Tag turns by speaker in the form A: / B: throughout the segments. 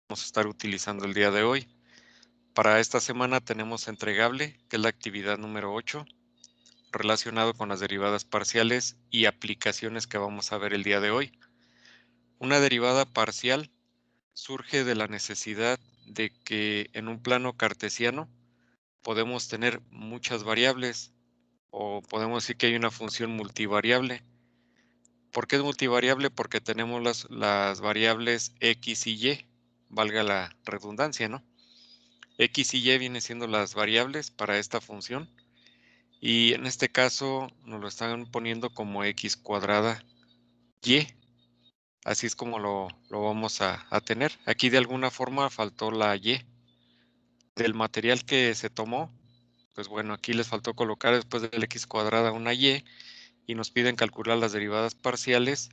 A: vamos a estar utilizando el día de hoy. Para esta semana tenemos entregable, que es la actividad número 8, relacionado con las derivadas parciales y aplicaciones que vamos a ver el día de hoy. Una derivada parcial surge de la necesidad de que en un plano cartesiano podemos tener muchas variables o podemos decir que hay una función multivariable. ¿Por qué es multivariable? Porque tenemos las variables x y y, valga la redundancia, ¿no? X y y vienen siendo las variables para esta función y en este caso nos lo están poniendo como x cuadrada y. Así es como lo vamos a tener. Aquí de alguna forma faltó la y. Del material que se tomó, pues bueno, aquí les faltó colocar después del x cuadrada una y nos piden calcular las derivadas parciales,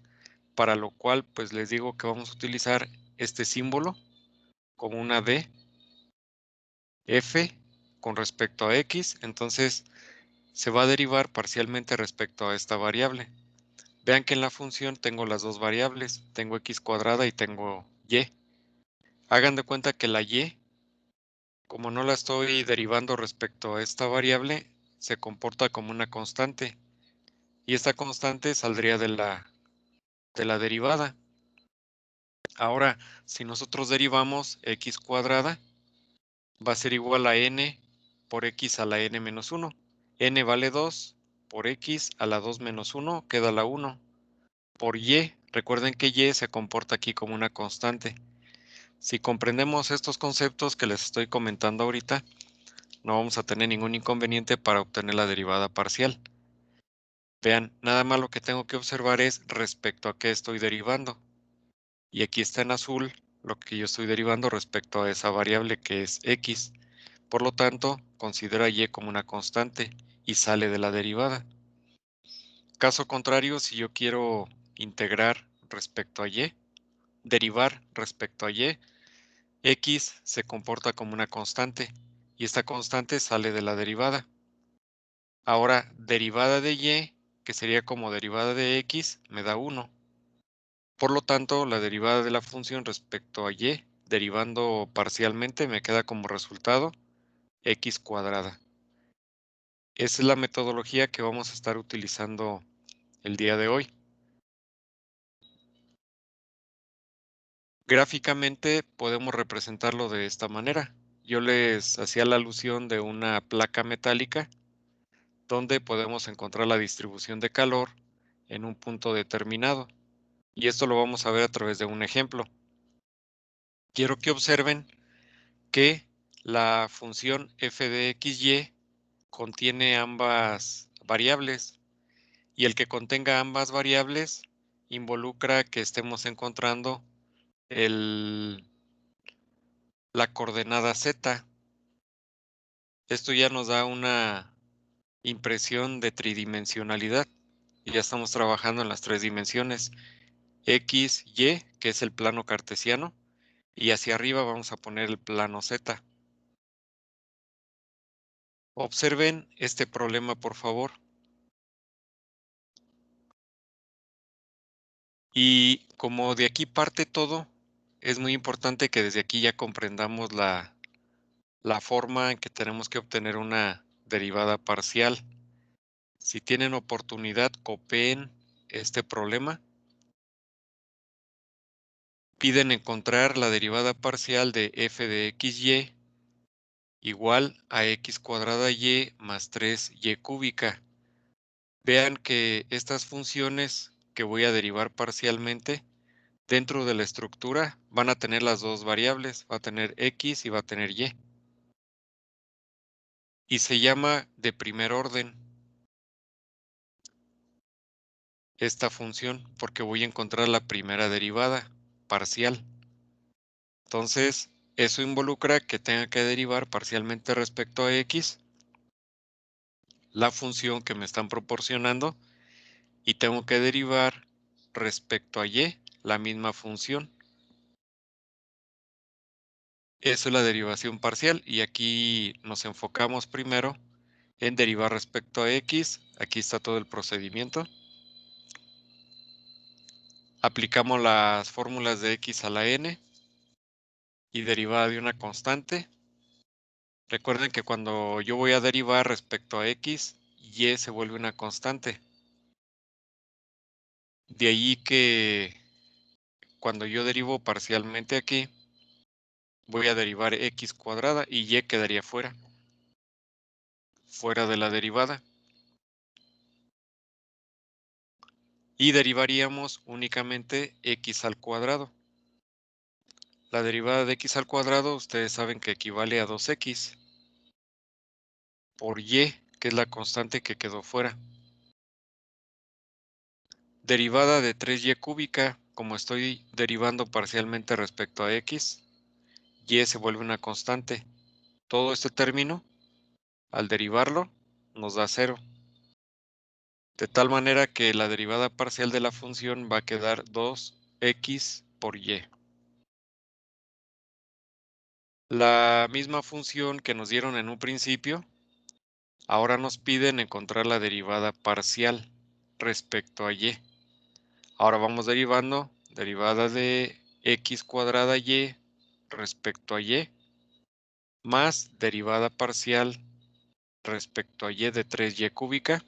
A: para lo cual pues les digo que vamos a utilizar este símbolo como una d, f con respecto a x, entonces se va a derivar parcialmente respecto a esta variable. Vean que en la función tengo las dos variables, tengo x cuadrada y tengo y. Hagan de cuenta que la y, como no la estoy derivando respecto a esta variable, se comporta como una constante. Y esta constante saldría de la derivada. Ahora, si nosotros derivamos x cuadrada, va a ser igual a n por x a la n menos 1. N vale 2, por x a la 2 menos 1 queda la 1. Por y, recuerden que y se comporta aquí como una constante. Si comprendemos estos conceptos que les estoy comentando ahorita, no vamos a tener ningún inconveniente para obtener la derivada parcial. Vean, nada más lo que tengo que observar es respecto a qué estoy derivando. Y aquí está en azul lo que yo estoy derivando respecto a esa variable que es x. Por lo tanto, considera y como una constante y sale de la derivada. Caso contrario, si yo quiero integrar respecto a y, derivar respecto a y, x se comporta como una constante y esta constante sale de la derivada. Ahora, derivada de y, que sería como derivada de x, me da 1. Por lo tanto, la derivada de la función respecto a y, derivando parcialmente, me queda como resultado x cuadrada. Esa es la metodología que vamos a estar utilizando el día de hoy. Gráficamente podemos representarlo de esta manera. Yo les hacía la alusión de una placa metálica donde podemos encontrar la distribución de calor en un punto determinado. Y esto lo vamos a ver a través de un ejemplo. Quiero que observen que la función f de xy contiene ambas variables y el que contenga ambas variables involucra que estemos encontrando la coordenada z. Esto ya nos da una impresión de tridimensionalidad y ya estamos trabajando en las tres dimensiones, x, y, que es el plano cartesiano, y hacia arriba vamos a poner el plano z. Observen este problema, por favor. Y como de aquí parte todo, es muy importante que desde aquí ya comprendamos la forma en que tenemos que obtener una derivada parcial. Si tienen oportunidad, copien este problema. Piden encontrar la derivada parcial de f de xy igual a x cuadrada y más 3y cúbica. Vean que estas funciones que voy a derivar parcialmente dentro de la estructura van a tener las dos variables, va a tener x y va a tener y. Y se llama de primer orden esta función porque voy a encontrar la primera derivada parcial. Entonces, eso involucra que tenga que derivar parcialmente respecto a x la función que me están proporcionando y tengo que derivar respecto a y la misma función. Eso es la derivación parcial y aquí nos enfocamos primero en derivar respecto a x. Aquí está todo el procedimiento. Aplicamos las fórmulas de x a la n y derivada de una constante. Recuerden que cuando yo voy a derivar respecto a x, y se vuelve una constante. De ahí que cuando yo derivo parcialmente aquí, voy a derivar x cuadrada y y quedaría fuera de la derivada. Y derivaríamos únicamente x al cuadrado. La derivada de x al cuadrado, ustedes saben que equivale a 2x por y, que es la constante que quedó fuera. Derivada de 3y cúbica, como estoy derivando parcialmente respecto a x, y se vuelve una constante. Todo este término, al derivarlo, nos da 0. De tal manera que la derivada parcial de la función va a quedar 2x por y. La misma función que nos dieron en un principio, ahora nos piden encontrar la derivada parcial respecto a y. Ahora vamos derivando, derivada de x cuadrada y respecto a y, más derivada parcial respecto a y de 3y cúbica.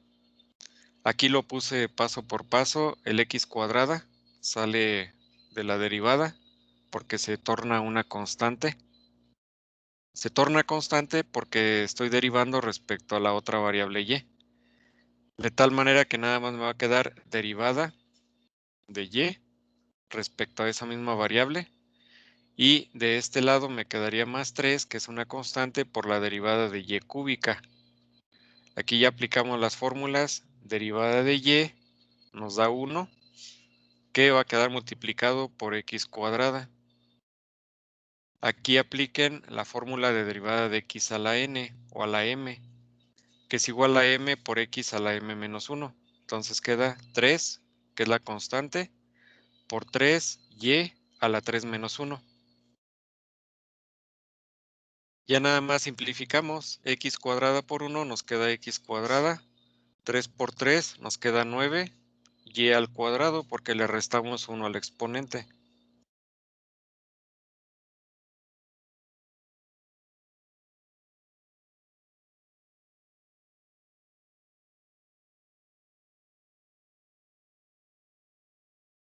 A: Aquí lo puse paso por paso, el x cuadrada sale de la derivada porque se torna una constante. Se torna constante porque estoy derivando respecto a la otra variable y. De tal manera que nada más me va a quedar derivada de y respecto a esa misma variable. Y de este lado me quedaría más 3, que es una constante, por la derivada de y cúbica. Aquí ya aplicamos las fórmulas. Derivada de y nos da 1, que va a quedar multiplicado por x cuadrada. Aquí apliquen la fórmula de derivada de x a la n o a la m, que es igual a m por x a la m menos 1. Entonces queda 3, que es la constante, por 3y a la 3 menos 1. Ya nada más simplificamos. X cuadrada por 1 nos queda x cuadrada. 3 por 3 nos queda 9. Y al cuadrado porque le restamos 1 al exponente.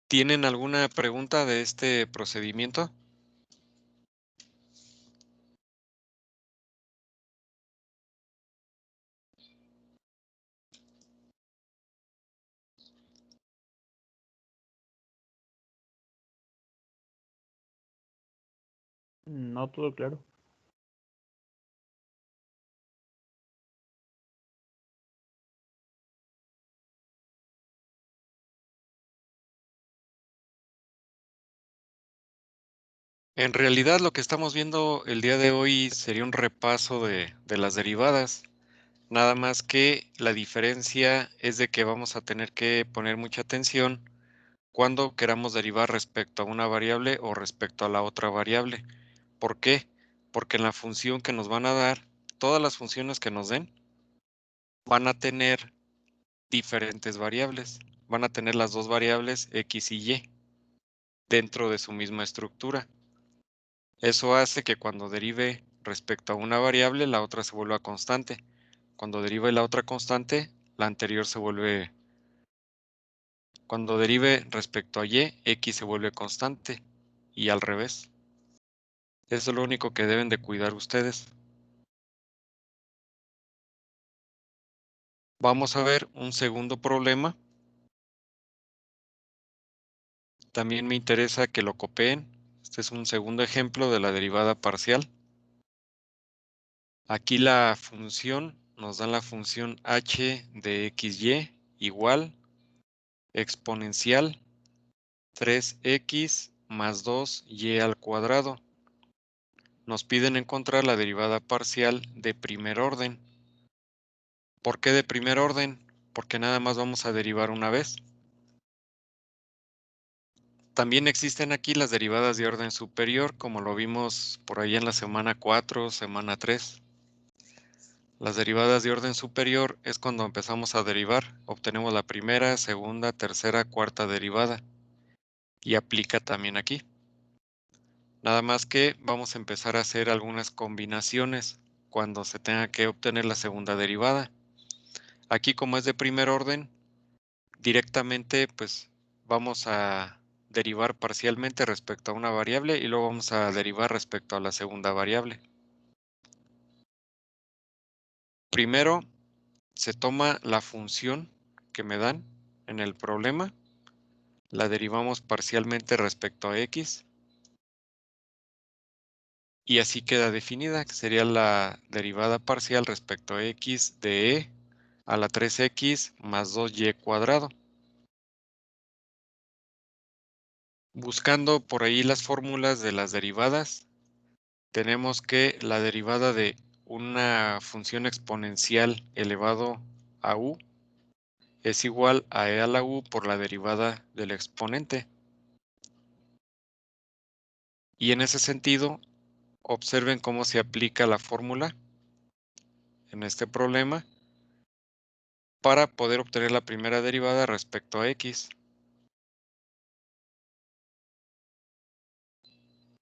A: ¿Tienen alguna pregunta de este procedimiento?
B: No todo claro.
A: En realidad lo que estamos viendo el día de hoy sería un repaso de las derivadas. Nada más que la diferencia es de que vamos a tener que poner mucha atención cuando queramos derivar respecto a una variable o respecto a la otra variable. ¿Por qué? Porque en la función que nos van a dar, todas las funciones que nos den van a tener diferentes variables. Van a tener las dos variables x y y dentro de su misma estructura. Eso hace que cuando derive respecto a una variable, la otra se vuelva constante. Cuando derive la otra constante, la anterior se vuelve... Cuando derive respecto a y, x se vuelve constante y al revés. Eso es lo único que deben de cuidar ustedes. Vamos a ver un segundo problema. También me interesa que lo copien. Este es un segundo ejemplo de la derivada parcial. Aquí la función, nos dan la función h de xy igual exponencial 3x más 2y al cuadrado. Nos piden encontrar la derivada parcial de primer orden. ¿Por qué de primer orden? Porque nada más vamos a derivar una vez. También existen aquí las derivadas de orden superior, como lo vimos por ahí en la semana 4, semana 3. Las derivadas de orden superior es cuando empezamos a derivar. Obtenemos la primera, segunda, tercera, cuarta derivada. Y aplica también aquí. Nada más que vamos a empezar a hacer algunas combinaciones cuando se tenga que obtener la segunda derivada. Aquí, como es de primer orden, directamente pues vamos a derivar parcialmente respecto a una variable y luego vamos a derivar respecto a la segunda variable. Primero se toma la función que me dan en el problema, la derivamos parcialmente respecto a x y así queda definida, que sería la derivada parcial respecto a x de e a la 3x más 2y cuadrado. Buscando por ahí las fórmulas de las derivadas, tenemos que la derivada de una función exponencial elevado a u es igual a e a la u por la derivada del exponente. Y en ese sentido, observen cómo se aplica la fórmula en este problema para poder obtener la primera derivada respecto a x.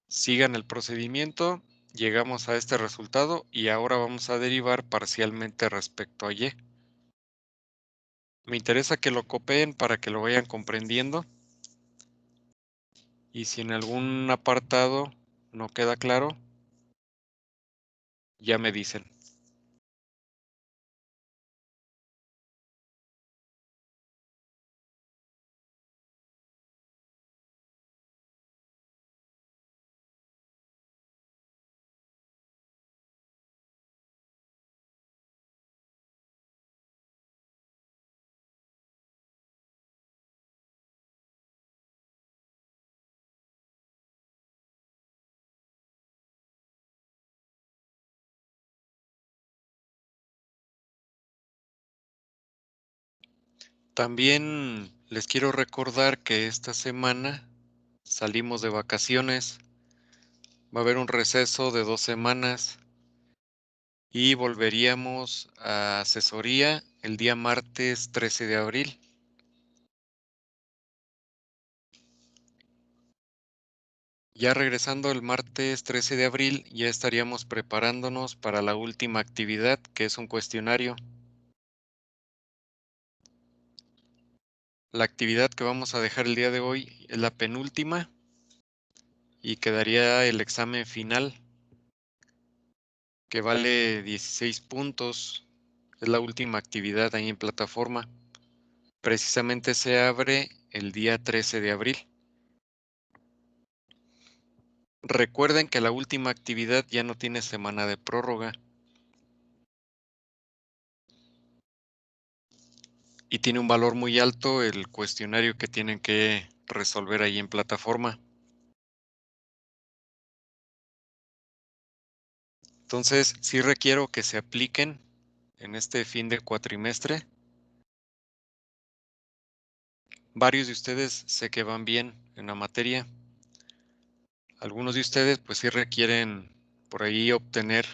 A: Sigan el procedimiento, llegamos a este resultado y ahora vamos a derivar parcialmente respecto a y. Me interesa que lo copien para que lo vayan comprendiendo y si en algún apartado no queda claro, ya me dicen. También les quiero recordar que esta semana salimos de vacaciones, va a haber un receso de 2 semanas y volveríamos a asesoría el día martes 13 de abril. Ya regresando el martes 13 de abril, ya estaríamos preparándonos para la última actividad, que es un cuestionario. La actividad que vamos a dejar el día de hoy es la penúltima y quedaría el examen final, que vale 16 puntos. Es la última actividad ahí en plataforma. Precisamente se abre el día 13 de abril. Recuerden que la última actividad ya no tiene semana de prórroga y tiene un valor muy alto el cuestionario que tienen que resolver ahí en plataforma. Entonces, sí requiero que se apliquen en este fin de cuatrimestre. Varios de ustedes sé que van bien en la materia. Algunos de ustedes pues sí requieren por ahí obtener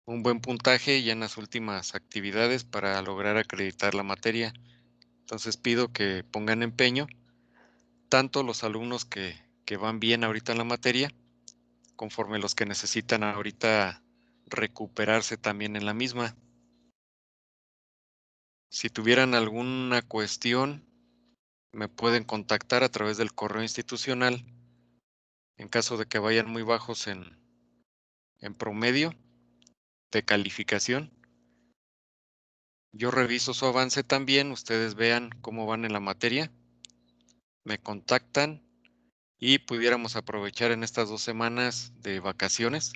A: un buen puntaje ya en las últimas actividades para lograr acreditar la materia. Entonces pido que pongan empeño, tanto los alumnos que van bien ahorita en la materia, conforme los que necesitan ahorita recuperarse también en la misma. Si tuvieran alguna cuestión, me pueden contactar a través del correo institucional en caso de que vayan muy bajos en promedio de calificación. Yo reviso su avance también, ustedes vean cómo van en la materia, me contactan y pudiéramos aprovechar en estas 2 semanas de vacaciones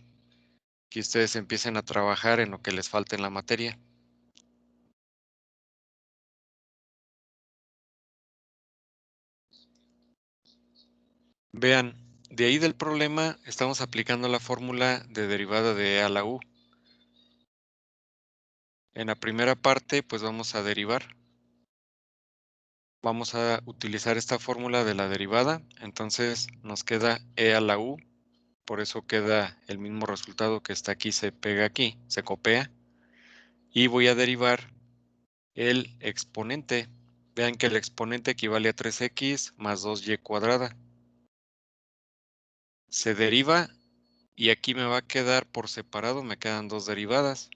A: que ustedes empiecen a trabajar en lo que les falta en la materia. Vean, de ahí del problema estamos aplicando la fórmula de derivada de e a la u. En la primera parte, pues vamos a derivar. Vamos a utilizar esta fórmula de la derivada, entonces nos queda e a la u, por eso queda el mismo resultado que está aquí, se pega aquí, se copia, y voy a derivar el exponente. Vean que el exponente equivale a 3x más 2y cuadrada. se deriva y aquí me va a quedar por separado, me quedan dos derivadas.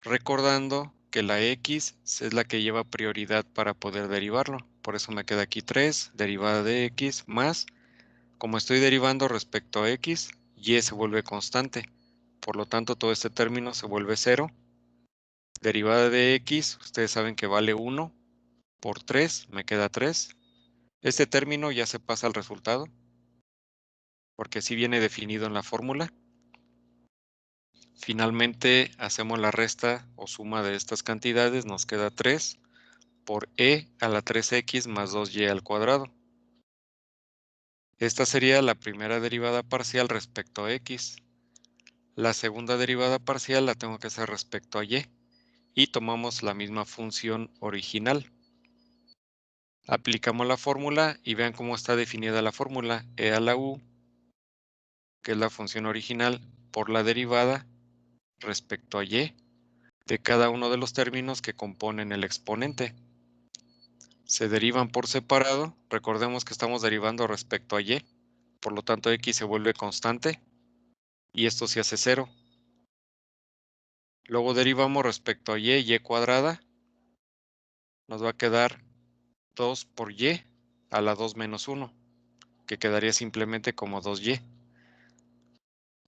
A: Recordando que la x es la que lleva prioridad para poder derivarlo. Por eso me queda aquí 3, derivada de x, más, como estoy derivando respecto a x, y se vuelve constante. Por lo tanto, todo este término se vuelve 0. Derivada de x, ustedes saben que vale 1 por 3, me queda 3. Este término ya se pasa al resultado, porque así viene definido en la fórmula. Finalmente, hacemos la resta o suma de estas cantidades, nos queda 3 por e a la 3x más 2y al cuadrado. Esta sería la primera derivada parcial respecto a x. La segunda derivada parcial la tengo que hacer respecto a y tomamos la misma función original. Aplicamos la fórmula y vean cómo está definida la fórmula. E a la u, que es la función original, por la derivada respecto a y de cada uno de los términos que componen el exponente. Se derivan por separado. Recordemos que estamos derivando respecto a y. Por lo tanto, x se vuelve constante y esto se hace 0. Luego derivamos respecto a y cuadrada. Nos va a quedar 2 por y a la 2 menos 1, que quedaría simplemente como 2y.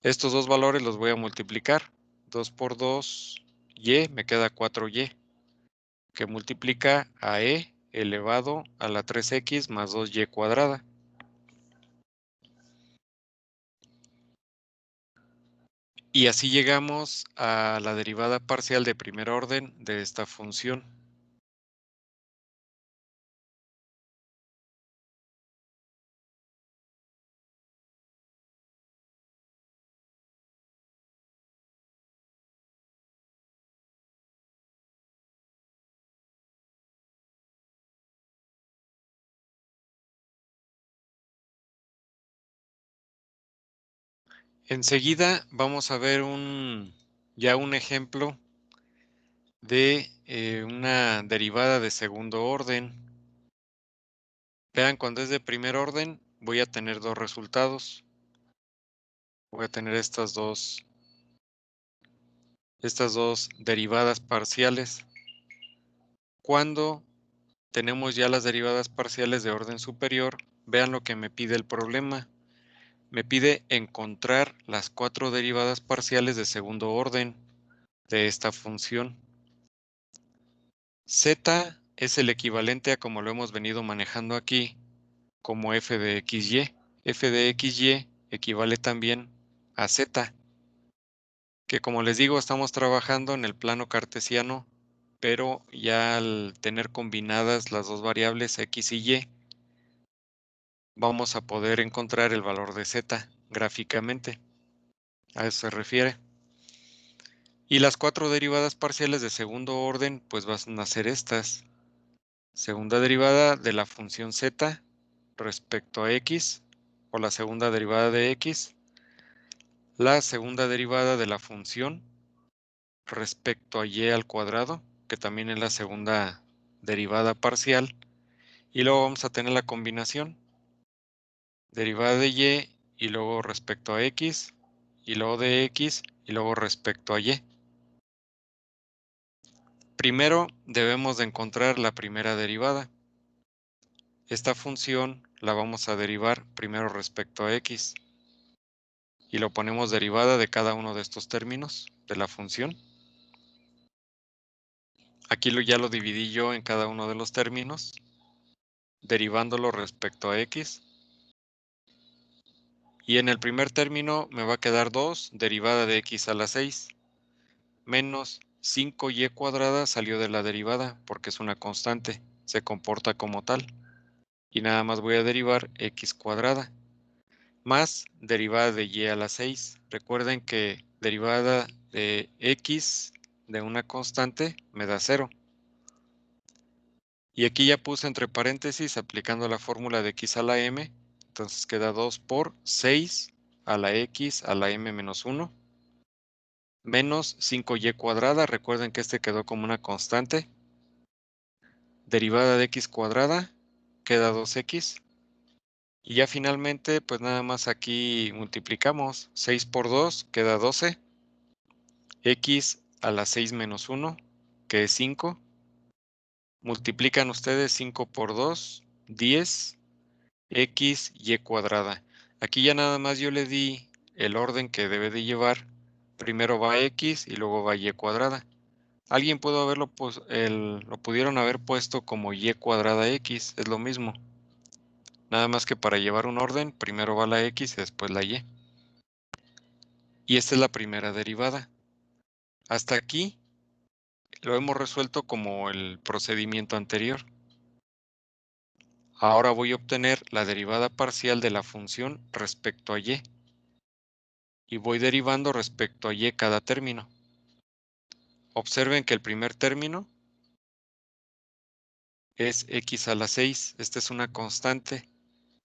A: Estos dos valores los voy a multiplicar. 2 por 2y me queda 4y, que multiplica a e elevado a la 3x más 2y cuadrada. Y así llegamos a la derivada parcial de primer orden de esta función. Enseguida vamos a ver ya un ejemplo de una derivada de segundo orden. Vean, cuando es de primer orden voy a tener dos resultados. Voy a tener estas dos derivadas parciales. Cuando tenemos ya las derivadas parciales de orden superior, vean lo que me pide el problema. Me pide encontrar las 4 derivadas parciales de segundo orden de esta función. Z es el equivalente a como lo hemos venido manejando aquí, como f de xy. F de xy equivale también a z, que como les digo, estamos trabajando en el plano cartesiano, pero ya al tener combinadas las dos variables x y y, vamos a poder encontrar el valor de z gráficamente. A eso se refiere. Y las 4 derivadas parciales de segundo orden, pues van a ser estas. Segunda derivada de la función z respecto a x, o la segunda derivada de x. La segunda derivada de la función respecto a y al cuadrado, que también es la segunda derivada parcial. Y luego vamos a tener la combinación. Derivada de y luego respecto a x, y luego de x, y luego respecto a y. Primero debemos de encontrar la primera derivada. Esta función la vamos a derivar primero respecto a x. Y lo ponemos derivada de cada uno de estos términos de la función. Aquí ya lo dividí yo en cada uno de los términos, derivándolo respecto a x. Y en el primer término me va a quedar 2 derivada de x a la 6 menos 5y cuadrada salió de la derivada porque es una constante, se comporta como tal. Y nada más voy a derivar x cuadrada más derivada de y a la 6. Recuerden que derivada de x de una constante me da 0. Y aquí ya puse entre paréntesis aplicando la fórmula de x a la m. Entonces queda 2 por 6 a la x a la m menos 1 menos 5y cuadrada. Recuerden que este quedó como una constante. Derivada de x cuadrada queda 2x Y ya finalmente, pues nada más aquí multiplicamos. 6 por 2 queda 12. X a la 6 menos 1, que es 5. Multiplican ustedes 5 por 2, 10. X, Y cuadrada. Aquí ya nada más yo le di el orden que debe de llevar. Primero va X y luego va Y cuadrada. Alguien pudo haberlo, pues, lo pudieron haber puesto como Y cuadrada X, es lo mismo. Nada más que para llevar un orden, primero va la X y después la Y. Y esta es la primera derivada. Hasta aquí lo hemos resuelto como el procedimiento anterior. Ahora voy a obtener la derivada parcial de la función respecto a Y. Y voy derivando respecto a Y cada término. Observen que el primer término es X a la 6. Esta es una constante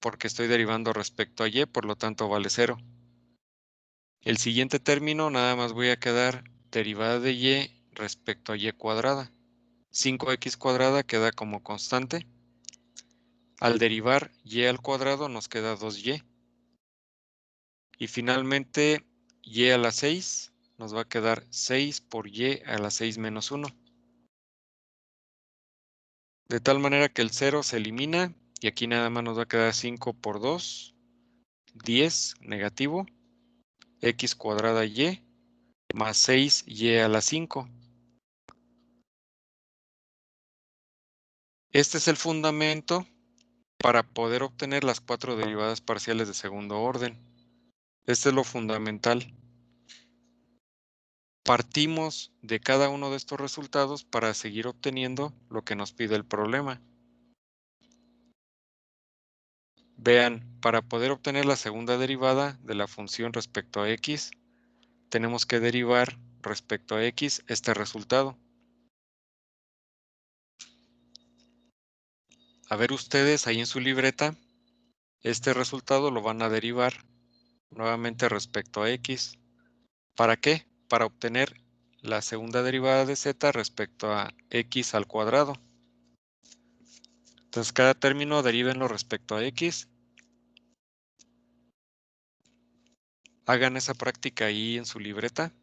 A: porque estoy derivando respecto a Y, por lo tanto vale 0. El siguiente término nada más voy a quedar derivada de Y respecto a Y cuadrada. 5X cuadrada queda como constante. Al derivar Y al cuadrado nos queda 2Y. Y finalmente Y a la 6 nos va a quedar 6 por Y a la 6 menos 1. De tal manera que el 0 se elimina y aquí nada más nos va a quedar 5 por 2, 10 negativo, x cuadrada y más 6y a la 5. Este es el fundamento para poder obtener las 4 derivadas parciales de segundo orden. Este es lo fundamental. Partimos de cada uno de estos resultados para seguir obteniendo lo que nos pide el problema. Vean, para poder obtener la segunda derivada de la función respecto a x, tenemos que derivar respecto a x este resultado. A ver ustedes ahí en su libreta, este resultado lo van a derivar nuevamente respecto a x. ¿Para qué? Para obtener la segunda derivada de z respecto a x al cuadrado. Entonces cada término derívenlo respecto a x. Hagan esa práctica ahí en su libreta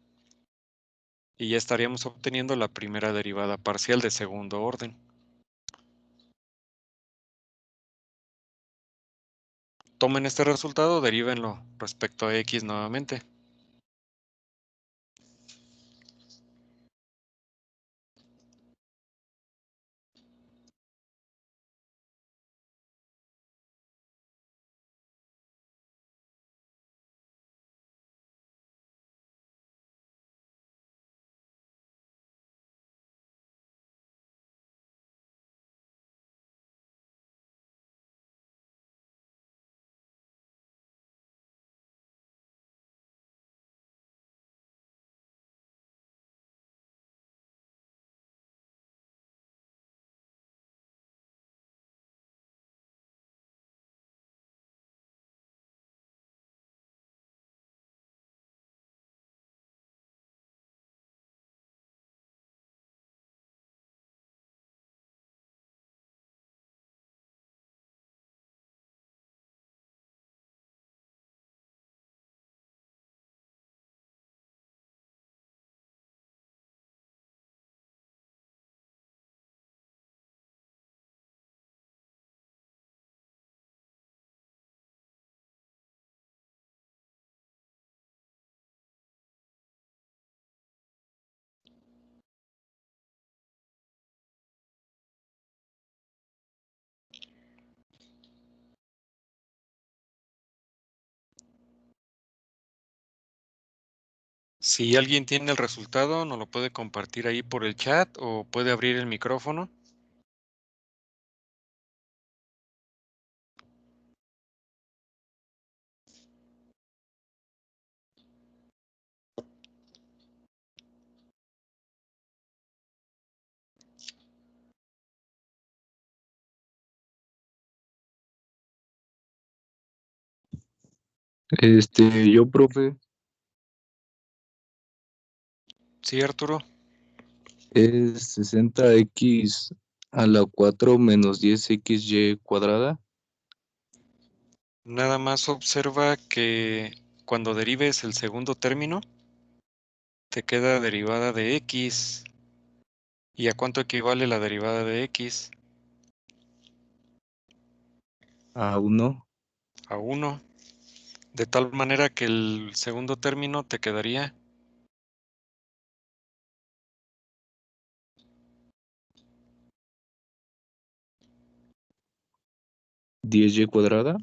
A: y ya estaríamos obteniendo la primera derivada parcial de segundo orden. Tomen este resultado, derívenlo respecto a x nuevamente. Si alguien tiene el resultado, nos lo puede compartir ahí por el chat o puede abrir el micrófono.
B: Yo, profe,
A: Sí, Arturo.
B: es 60x a la 4 menos 10xy cuadrada.
A: Nada más observa que cuando derives el segundo término, te queda derivada de x. ¿Y a cuánto equivale la derivada de x?
B: A 1.
A: A 1. De tal manera que el segundo término te quedaría
B: 10y cuadrada.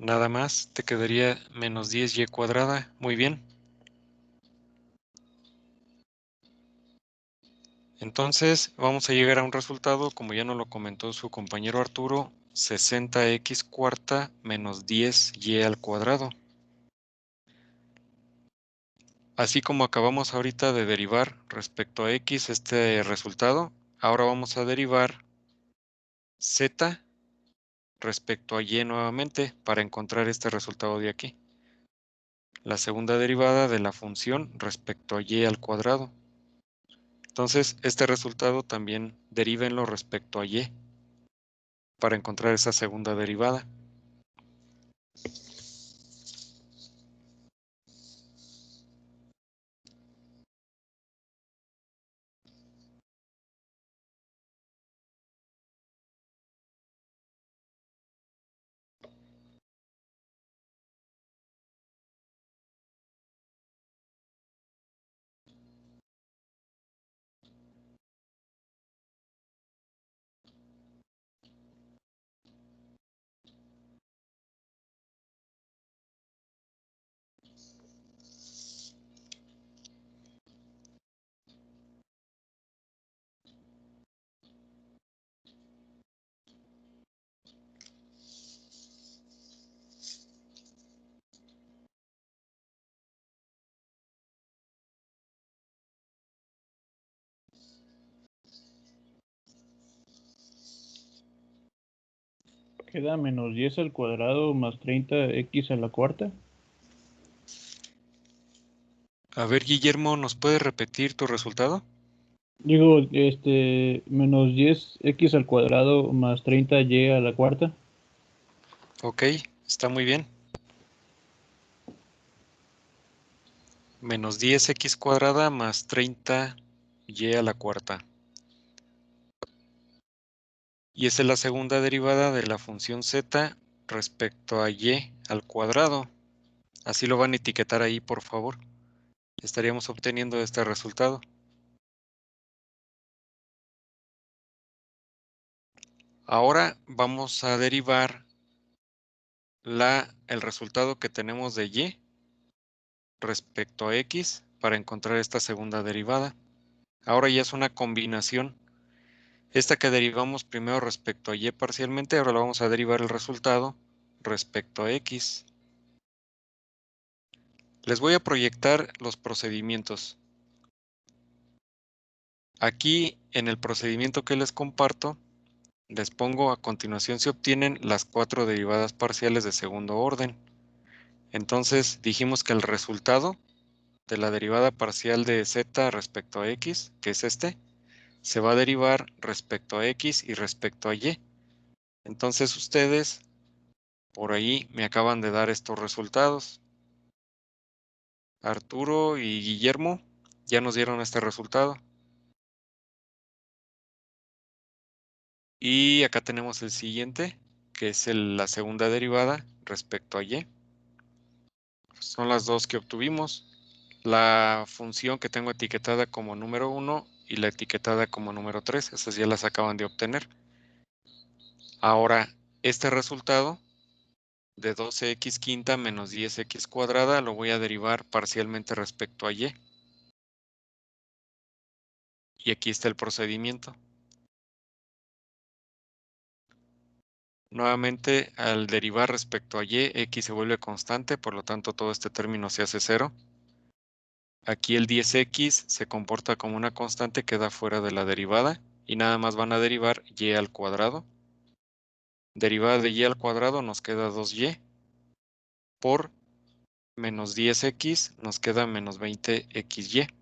A: nada más, te quedaría menos 10y cuadrada. Muy bien. Entonces vamos a llegar a un resultado, como ya nos lo comentó su compañero Arturo, 60x cuarta menos 10y al cuadrado. Así como acabamos ahorita de derivar respecto a x este resultado, ahora vamos a derivar z respecto a y nuevamente para encontrar este resultado de aquí. La segunda derivada de la función respecto a y al cuadrado. Entonces, este resultado también derívenlo respecto a y para encontrar esa segunda derivada.
C: Queda menos 10 al cuadrado más 30x a la cuarta.
A: A ver, Guillermo, ¿nos puedes repetir tu resultado?
C: Digo, menos 10x al cuadrado más 30y a la cuarta.
A: Ok, está muy bien. Menos 10x cuadrada más 30y a la cuarta. Y esa es la segunda derivada de la función z respecto a y al cuadrado. Así lo van a etiquetar ahí, por favor. Estaríamos obteniendo este resultado. Ahora vamos a derivar el resultado que tenemos de y respecto a x para encontrar esta segunda derivada. Ahora ya es una combinación. Esta que derivamos primero respecto a y parcialmente, ahora la vamos a derivar el resultado respecto a x. Les voy a proyectar los procedimientos. Aquí en el procedimiento que les comparto, les pongo a continuación se obtienen las 4 derivadas parciales de segundo orden. Entonces dijimos que el resultado de la derivada parcial de z respecto a x, que es este, se va a derivar respecto a x y respecto a y. Entonces ustedes por ahí me acaban de dar estos resultados. Arturo y Guillermo ya nos dieron este resultado. Y acá tenemos el siguiente, que es la segunda derivada respecto a y. Son las dos que obtuvimos. La función que tengo etiquetada como número 1 y la etiquetada como número 3. Esas ya las acaban de obtener. Ahora, este resultado de 12x quinta menos 10x cuadrada lo voy a derivar parcialmente respecto a y. Y aquí está el procedimiento. Nuevamente, al derivar respecto a y, x se vuelve constante, por lo tanto todo este término se hace 0. Aquí el 10x se comporta como una constante, queda fuera de la derivada y nada más van a derivar y al cuadrado. Derivada de y al cuadrado nos queda 2y por menos 10x nos queda menos 20xy.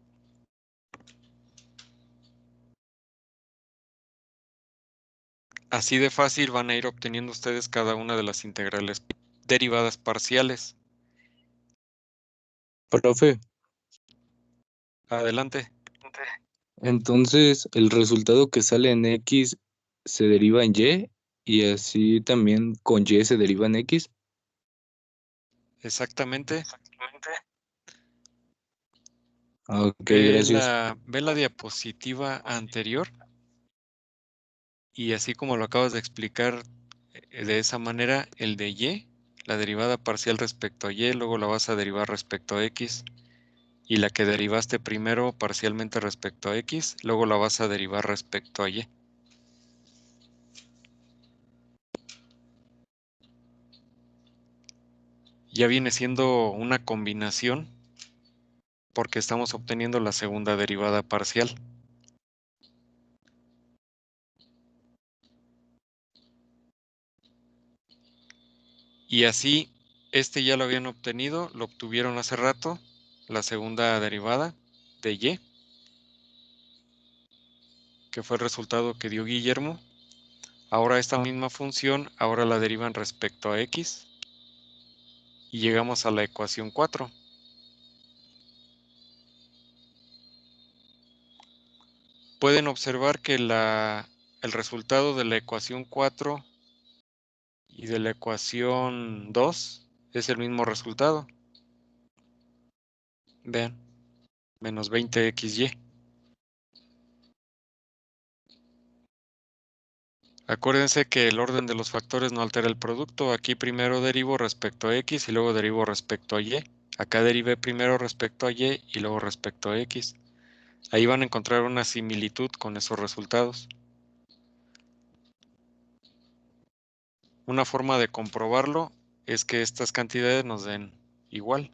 A: Así de fácil van a ir obteniendo ustedes cada una de las integrales. derivadas parciales.
B: Profe,
A: Adelante.
B: entonces el resultado que sale en X se deriva en Y y así también con Y se deriva en X.
A: Exactamente.
B: Ok,
A: Ve
B: gracias.
A: ve la diapositiva anterior y así como lo acabas de explicar de esa manera, el de Y, la derivada parcial respecto a Y, luego la vas a derivar respecto a X. Y la que derivaste primero parcialmente respecto a X, luego la vas a derivar respecto a Y. Ya viene siendo una combinación porque estamos obteniendo la segunda derivada parcial. Y así, este ya lo habían obtenido, lo obtuvieron hace rato, la segunda derivada de Y, que fue el resultado que dio Guillermo. Ahora esta misma función, ahora la derivan respecto a X y llegamos a la ecuación 4. Pueden observar que el resultado de la ecuación 4 y de la ecuación 2 es el mismo resultado. Vean, menos 20xy. Acuérdense que el orden de los factores no altera el producto. Aquí primero derivo respecto a x y luego derivo respecto a y. Acá derivé primero respecto a y y luego respecto a x. Ahí van a encontrar una similitud con esos resultados. Una forma de comprobarlo es que estas cantidades nos den igual.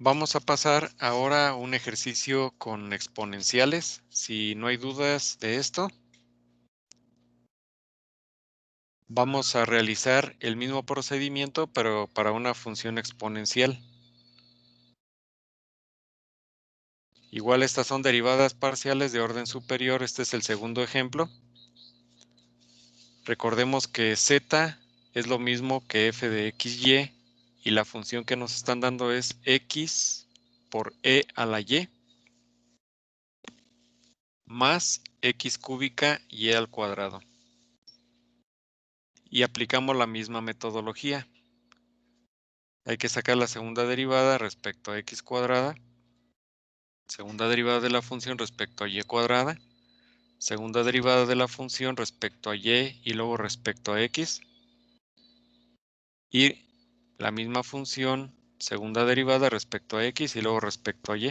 A: Vamos a pasar ahora a un ejercicio con exponenciales. Si no hay dudas de esto, vamos a realizar el mismo procedimiento, pero para una función exponencial. Igual estas son derivadas parciales de orden superior. Este es el segundo ejemplo. Recordemos que z es lo mismo que f de xy y la función que nos están dando es x por e a la y más x cúbica y al cuadrado. Y aplicamos la misma metodología. Hay que sacar la segunda derivada respecto a x cuadrada, segunda derivada de la función respecto a y cuadrada, segunda derivada de la función respecto a y y luego respecto a x, y la misma función, segunda derivada respecto a x y luego respecto a y.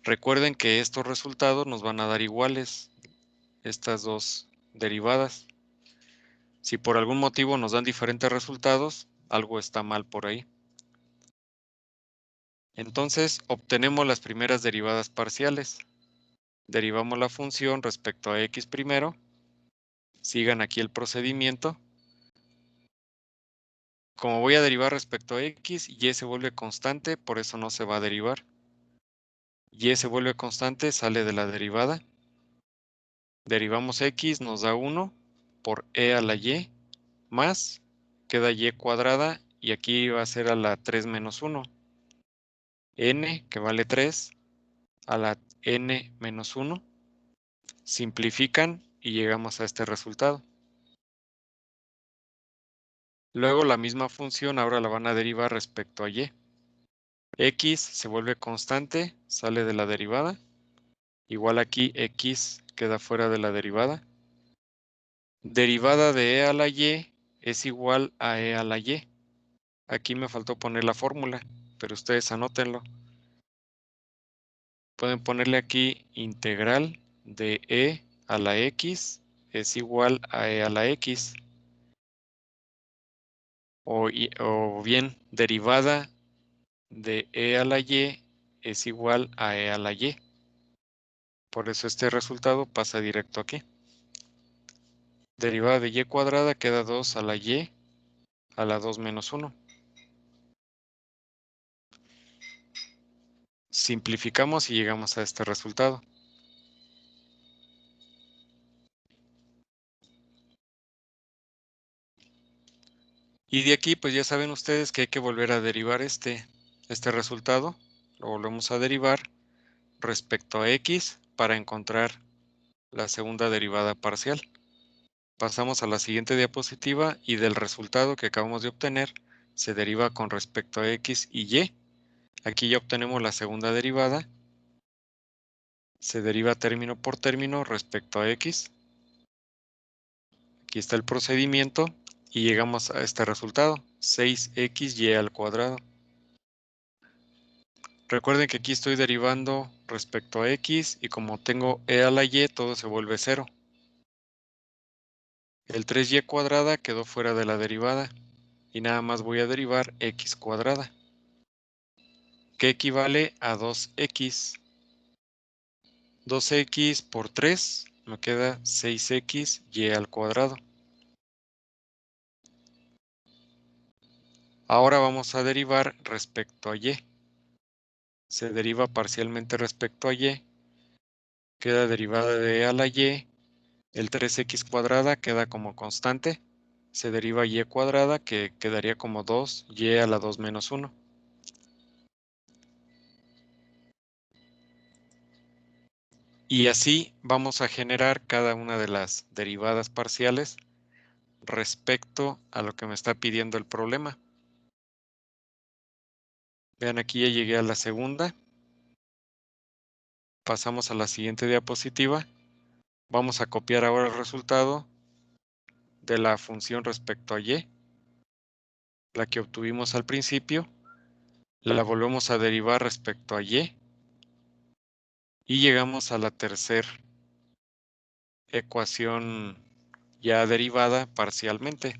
A: Recuerden que estos resultados nos van a dar iguales, estas dos derivadas. Si por algún motivo nos dan diferentes resultados, algo está mal por ahí. Entonces, obtenemos las primeras derivadas parciales. Derivamos la función respecto a x primero. Sigan aquí el procedimiento. Como voy a derivar respecto a x, y se vuelve constante, por eso no se va a derivar. Y se vuelve constante, sale de la derivada. Derivamos x, nos da 1 por e a la y, más, queda y cuadrada, y aquí va a ser a la 3 menos 1. N, que vale 3, a la n menos 1. Simplifican y llegamos a este resultado. Luego la misma función ahora la van a derivar respecto a y. X se vuelve constante, sale de la derivada. Igual aquí x queda fuera de la derivada. Derivada de e a la y es igual a e a la y. Aquí me faltó poner la fórmula, pero ustedes anótenlo. Pueden ponerle aquí integral de e a la x es igual a e a la x. O bien derivada de e a la y es igual a e a la y. Por eso este resultado pasa directo aquí. Derivada de y cuadrada queda 2 a la y a la 2 menos 1. Simplificamos y llegamos a este resultado. Y de aquí, pues ya saben ustedes que hay que volver a derivar este resultado. Lo volvemos a derivar respecto a x para encontrar la segunda derivada parcial. Pasamos a la siguiente diapositiva y del resultado que acabamos de obtener se deriva con respecto a x y y. Aquí ya obtenemos la segunda derivada. Se deriva término por término respecto a x. Aquí está el procedimiento y llegamos a este resultado, 6xy al cuadrado. Recuerden que aquí estoy derivando respecto a x y como tengo e a la y, todo se vuelve 0. El 3y cuadrada quedó fuera de la derivada y nada más voy a derivar x cuadrada, que equivale a 2x. 2x por 3 me queda 6xy al cuadrado. Ahora vamos a derivar respecto a y. Se deriva parcialmente respecto a y. Queda derivada de e a la y. El 3x cuadrada queda como constante. Se deriva y cuadrada, que quedaría como 2y a la 2 menos 1. Y así vamos a generar cada una de las derivadas parciales respecto a lo que me está pidiendo el problema. Vean, aquí ya llegué a la segunda. Pasamos a la siguiente diapositiva. Vamos a copiar ahora el resultado de la función respecto a y, la que obtuvimos al principio. La volvemos a derivar respecto a y. Y llegamos a la tercera ecuación ya derivada parcialmente.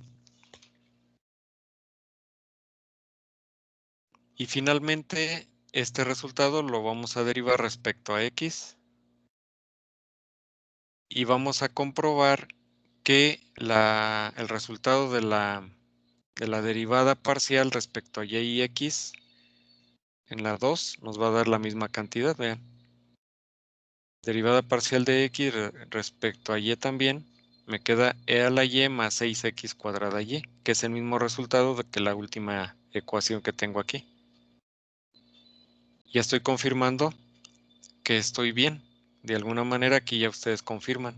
A: Y finalmente, este resultado lo vamos a derivar respecto a x. Y vamos a comprobar que el resultado de la derivada parcial respecto a y y x en la 2 nos va a dar la misma cantidad. Vean. Derivada parcial de x respecto a y también, me queda e a la y más 6x cuadrada y, que es el mismo resultado que la última ecuación que tengo aquí. Ya estoy confirmando que estoy bien. De alguna manera aquí ya ustedes confirman.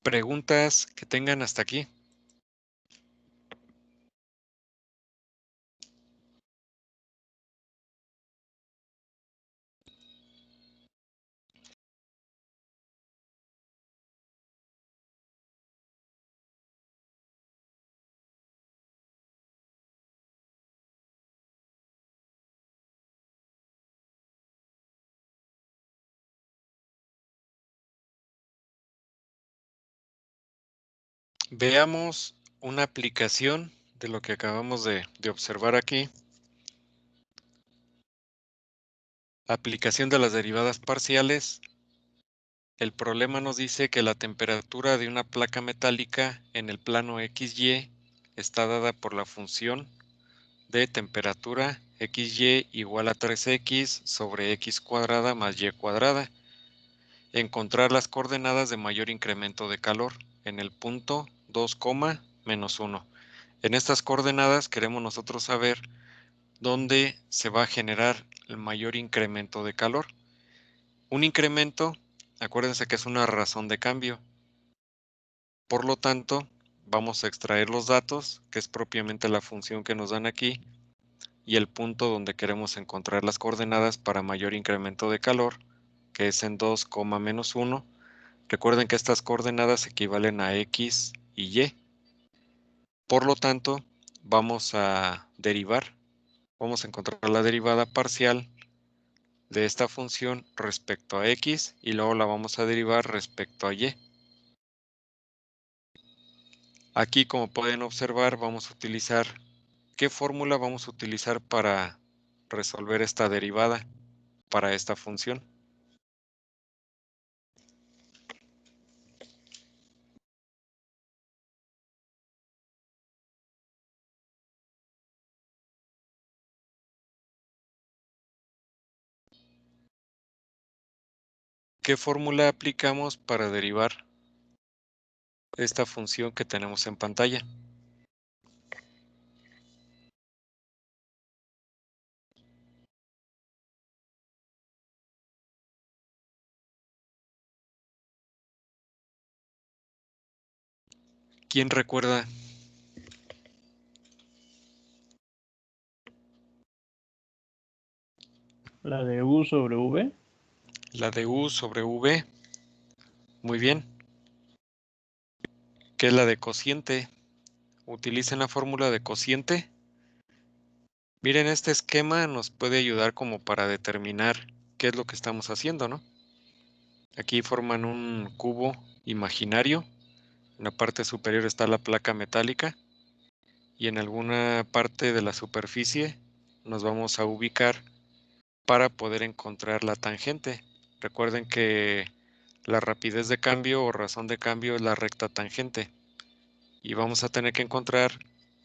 A: Preguntas que tengan hasta aquí. Veamos una aplicación de lo que acabamos de observar aquí. Aplicación de las derivadas parciales. El problema nos dice que la temperatura de una placa metálica en el plano XY está dada por la función de temperatura XY igual a 3x sobre x cuadrada más y cuadrada. Encontrar las coordenadas de mayor incremento de calor en el punto 2, menos 1. En estas coordenadas queremos nosotros saber dónde se va a generar el mayor incremento de calor. Un incremento, acuérdense que es una razón de cambio. Por lo tanto, vamos a extraer los datos, que es propiamente la función que nos dan aquí, y el punto donde queremos encontrar las coordenadas para mayor incremento de calor, que es en 2, menos 1. Recuerden que estas coordenadas equivalen a x y y. Por lo tanto, vamos a derivar. Vamos a encontrar la derivada parcial de esta función respecto a x y luego la vamos a derivar respecto a y. Aquí, como pueden observar, vamos a utilizar, ¿qué fórmula vamos a utilizar para resolver esta derivada para esta función? ¿qué fórmula aplicamos para derivar esta función que tenemos en pantalla? ¿Quién recuerda?
C: La de U sobre V.
A: La de U sobre V. Muy bien. ¿Qué es la de cociente? Utilicen la fórmula de cociente. Miren, este esquema nos puede ayudar como para determinar qué es lo que estamos haciendo, ¿no? Aquí forman un cubo imaginario. En la parte superior está la placa metálica y en alguna parte de la superficie nos vamos a ubicar para poder encontrar la tangente. Recuerden que la rapidez de cambio o razón de cambio es la recta tangente y vamos a tener que encontrar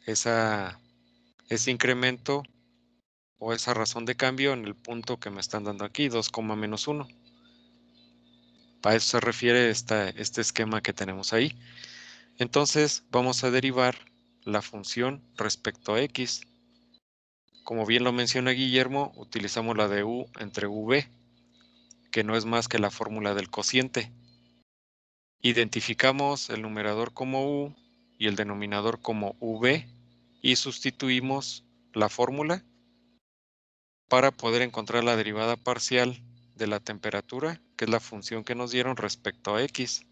A: ese incremento o esa razón de cambio en el punto que me están dando aquí, 2, menos 1. Para eso se refiere este esquema que tenemos ahí. Entonces vamos a derivar la función respecto a x. Como bien lo menciona Guillermo, utilizamos la de u entre v, que no es más que la fórmula del cociente. Identificamos el numerador como u y el denominador como v y sustituimos la fórmula para poder encontrar la derivada parcial de la temperatura, que es la función que nos dieron respecto a x.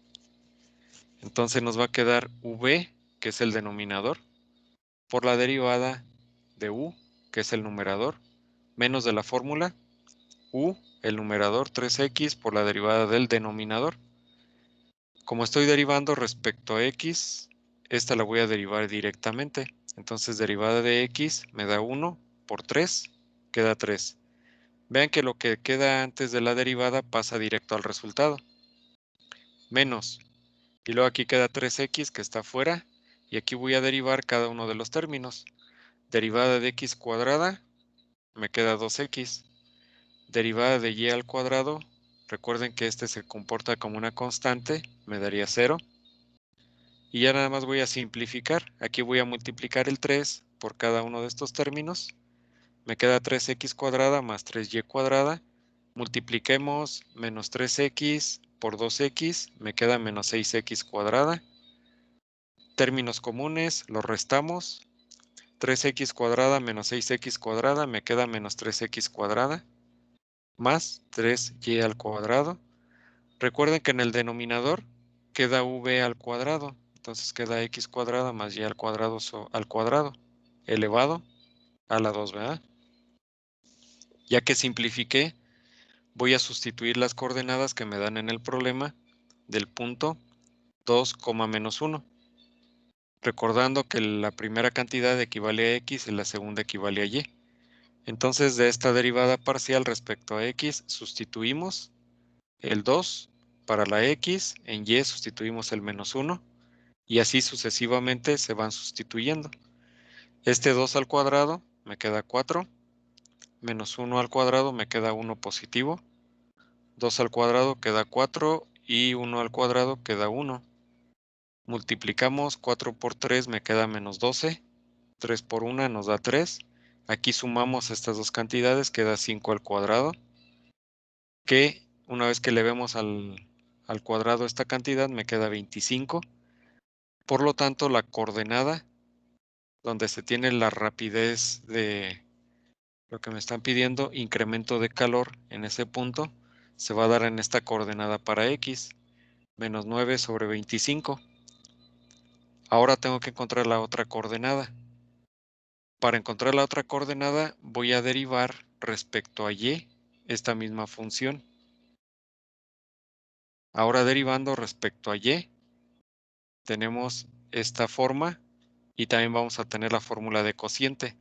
A: Entonces nos va a quedar v, que es el denominador, por la derivada de u, que es el numerador, menos de la fórmula, u, el numerador, 3x, por la derivada del denominador. Como estoy derivando respecto a x, esta la voy a derivar directamente. Entonces, derivada de x me da 1 por 3, queda 3. Vean que lo que queda antes de la derivada pasa directo al resultado. Menos. Y luego aquí queda 3x que está fuera. Y aquí voy a derivar cada uno de los términos. Derivada de x cuadrada, me queda 2x. Derivada de y al cuadrado, recuerden que este se comporta como una constante, me daría 0. Y ya nada más voy a simplificar. Aquí voy a multiplicar el 3 por cada uno de estos términos. Me queda 3x cuadrada más 3y cuadrada. Multipliquemos menos 3x por 2x, me queda menos 6x cuadrada. Términos comunes, los restamos. 3x cuadrada menos 6x cuadrada, me queda menos 3x cuadrada, más 3y al cuadrado. Recuerden que en el denominador queda v al cuadrado, entonces queda x cuadrada más y al cuadrado elevado a la 2, ¿verdad? Ya que simplifiqué, voy a sustituir las coordenadas que me dan en el problema del punto 2, menos 1. Recordando que la primera cantidad equivale a x y la segunda equivale a y. Entonces, de esta derivada parcial respecto a x, sustituimos el 2 para la x, en y sustituimos el menos 1, y así sucesivamente se van sustituyendo. Este 2 al cuadrado me queda 4, menos 1 al cuadrado me queda 1 positivo, 2 al cuadrado queda 4 y 1 al cuadrado queda 1. Multiplicamos 4 por 3 me queda menos 12, 3 por 1 nos da 3. Aquí sumamos estas dos cantidades, queda 5 al cuadrado, que una vez que le vemos al cuadrado esta cantidad me queda 25. Por lo tanto, la coordenada donde se tiene la rapidez de lo que me están pidiendo, incremento de calor en ese punto, se va a dar en esta coordenada para x, menos 9 sobre 25. Ahora tengo que encontrar la otra coordenada. Para encontrar la otra coordenada voy a derivar respecto a y esta misma función. Ahora derivando respecto a y, tenemos esta forma y también vamos a tener la fórmula de cociente,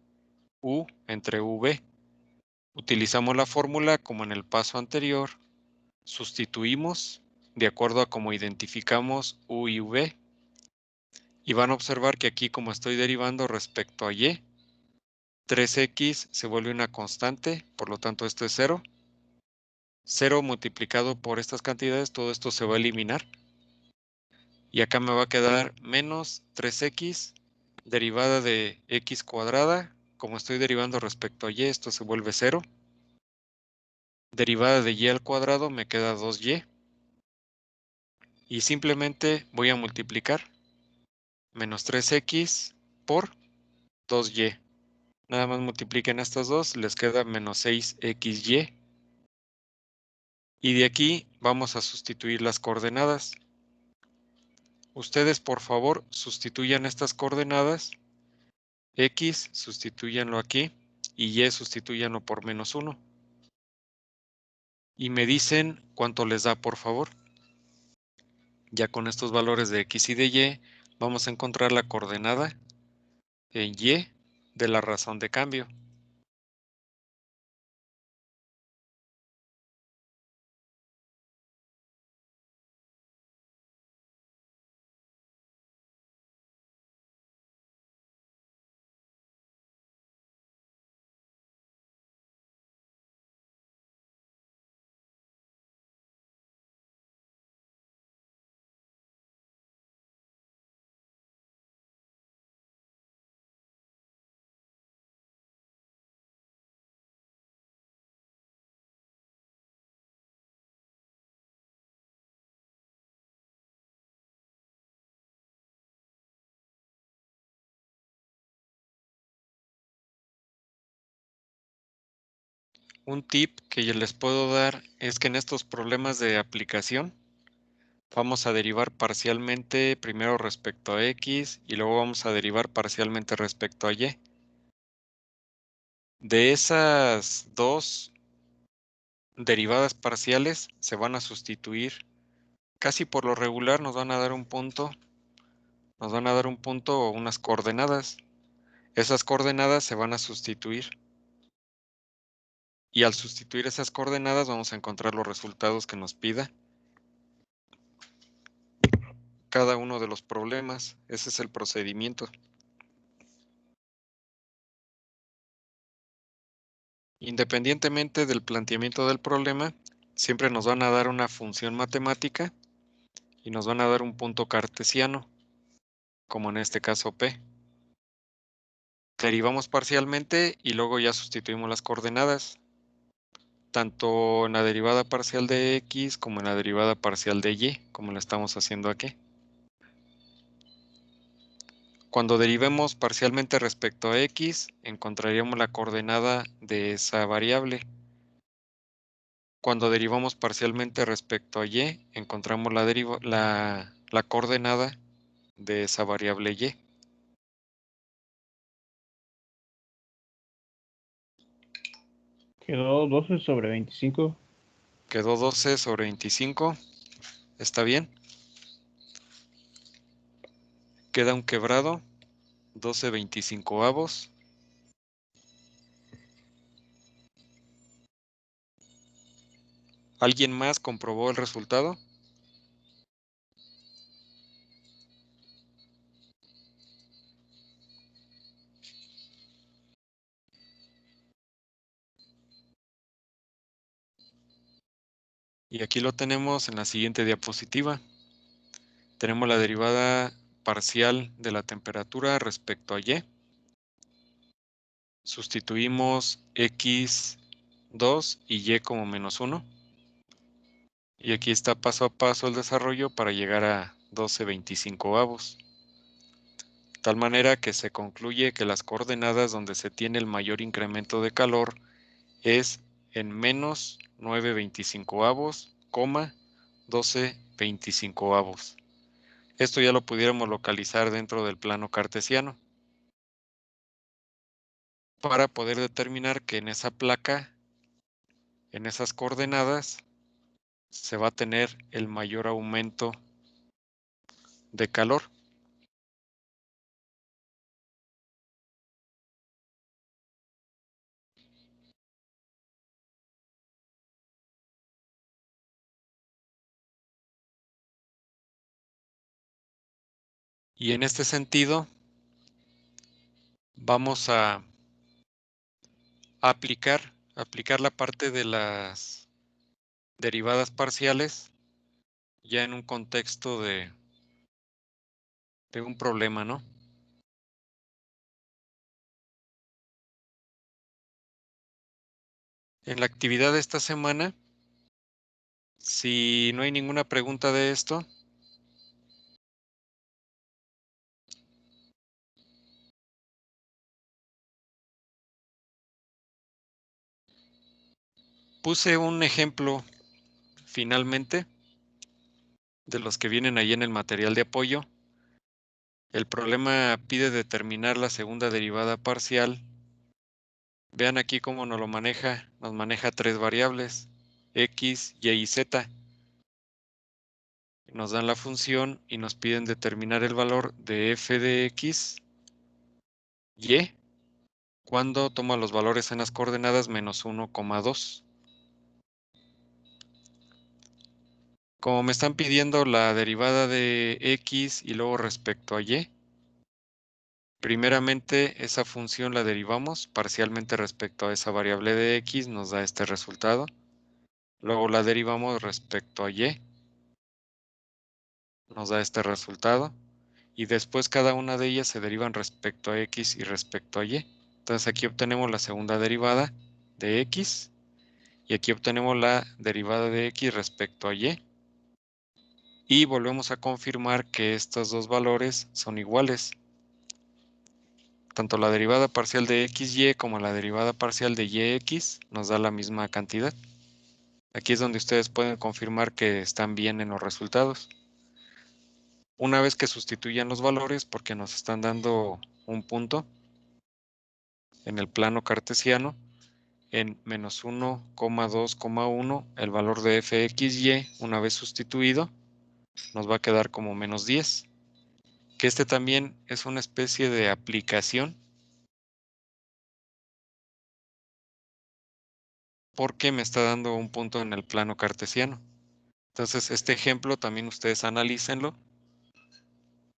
A: u entre v. Utilizamos la fórmula como en el paso anterior, sustituimos de acuerdo a cómo identificamos u y v. Y van a observar que aquí como estoy derivando respecto a y, 3x se vuelve una constante, por lo tanto esto es 0. 0 multiplicado por estas cantidades, todo esto se va a eliminar. Y acá me va a quedar menos 3x derivada de x cuadrada. Como estoy derivando respecto a y, esto se vuelve 0. Derivada de y al cuadrado me queda 2y. Y simplemente voy a multiplicar menos 3x por 2y. Nada más multipliquen estas dos, les queda menos 6xy. Y de aquí vamos a sustituir las coordenadas. Ustedes, por favor, sustituyan estas coordenadas. X, sustitúyanlo aquí. Y Y, sustitúyanlo por menos 1. Y me dicen cuánto les da, por favor. Ya con estos valores de X y de Y, vamos a encontrar la coordenada en Y de la razón de cambio. Un tip que yo les puedo dar es que en estos problemas de aplicación vamos a derivar parcialmente primero respecto a X y luego vamos a derivar parcialmente respecto a Y. De esas dos derivadas parciales se van a sustituir. Casi por lo regular nos van a dar un punto. Nos van a dar un punto o unas coordenadas. Esas coordenadas se van a sustituir. Y al sustituir esas coordenadas vamos a encontrar los resultados que nos pida cada uno de los problemas. Ese es el procedimiento. Independientemente del planteamiento del problema, siempre nos van a dar una función matemática y nos van a dar un punto cartesiano, como en este caso P. Derivamos parcialmente y luego ya sustituimos las coordenadas, tanto en la derivada parcial de X como en la derivada parcial de Y, como lo estamos haciendo aquí. Cuando derivemos parcialmente respecto a X, encontraríamos la coordenada de esa variable. Cuando derivamos parcialmente respecto a Y, encontramos la coordenada de esa variable Y.
C: Quedó 12 sobre 25.
A: Quedó 12 sobre 25. ¿Está bien? Queda un quebrado, 12/25. ¿Alguien más comprobó el resultado? Y aquí lo tenemos en la siguiente diapositiva. Tenemos la derivada parcial de la temperatura respecto a Y. Sustituimos X2 y Y como menos 1. Y aquí está paso a paso el desarrollo para llegar a 12/25. De tal manera que se concluye que las coordenadas donde se tiene el mayor incremento de calor es en menos 9/25, 12/25. Esto ya lo pudiéramos localizar dentro del plano cartesiano para poder determinar que en esa placa, en esas coordenadas, se va a tener el mayor aumento de calor. Y en este sentido, vamos a aplicar la parte de las derivadas parciales ya en un contexto de un problema, ¿no? En la actividad de esta semana, si no hay ninguna pregunta de esto, puse un ejemplo finalmente de los que vienen ahí en el material de apoyo. El problema pide determinar la segunda derivada parcial. Vean aquí cómo nos lo maneja. Nos maneja tres variables, x, y y z. Nos dan la función y nos piden determinar el valor de f de x, y, cuando toma los valores en las coordenadas menos 1,2. Como me están pidiendo la derivada de x y luego respecto a y, primeramente esa función la derivamos parcialmente respecto a esa variable de x, nos da este resultado. Luego la derivamos respecto a y, nos da este resultado. Y después cada una de ellas se derivan respecto a x y respecto a y. Entonces aquí obtenemos la segunda derivada de x y aquí obtenemos la derivada de x respecto a y. Y volvemos a confirmar que estos dos valores son iguales. Tanto la derivada parcial de xy como la derivada parcial de yx nos da la misma cantidad. Aquí es donde ustedes pueden confirmar que están bien en los resultados. Una vez que sustituyan los valores, porque nos están dando un punto en el plano cartesiano, en menos 1,2,1, el valor de fxy, una vez sustituido, nos va a quedar como menos 10. Que este también es una especie de aplicación, porque me está dando un punto en el plano cartesiano. Entonces, este ejemplo también ustedes analícenlo.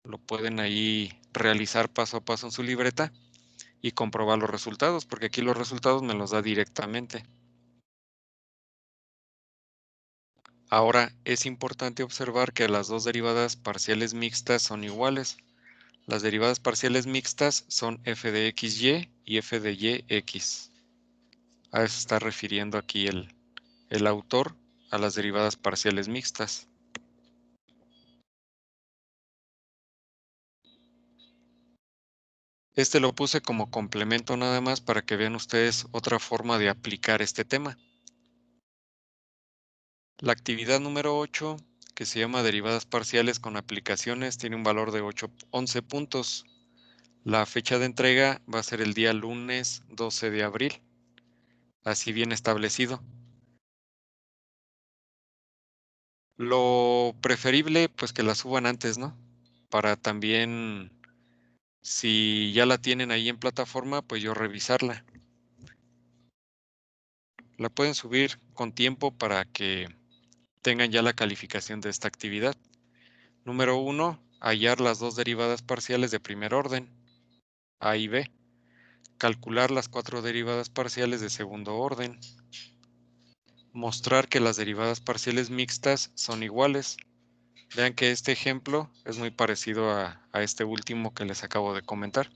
A: Lo pueden ahí realizar paso a paso en su libreta y comprobar los resultados, porque aquí los resultados me los da directamente. Ahora, es importante observar que las dos derivadas parciales mixtas son iguales. Las derivadas parciales mixtas son f de xy y f de yx. A eso se está refiriendo aquí el autor, a las derivadas parciales mixtas. Este lo puse como complemento nada más para que vean ustedes otra forma de aplicar este tema. La actividad número 8, que se llama derivadas parciales con aplicaciones, tiene un valor de 11 puntos. La fecha de entrega va a ser el día lunes 12 de abril, así bien establecido. Lo preferible, pues que la suban antes, ¿no? Para también, si ya la tienen ahí en plataforma, pues yo revisarla. La pueden subir con tiempo para que tengan ya la calificación de esta actividad. Número 1, hallar las dos derivadas parciales de primer orden, A y B. Calcular las 4 derivadas parciales de segundo orden. Mostrar que las derivadas parciales mixtas son iguales. Vean que este ejemplo es muy parecido a este último que les acabo de comentar.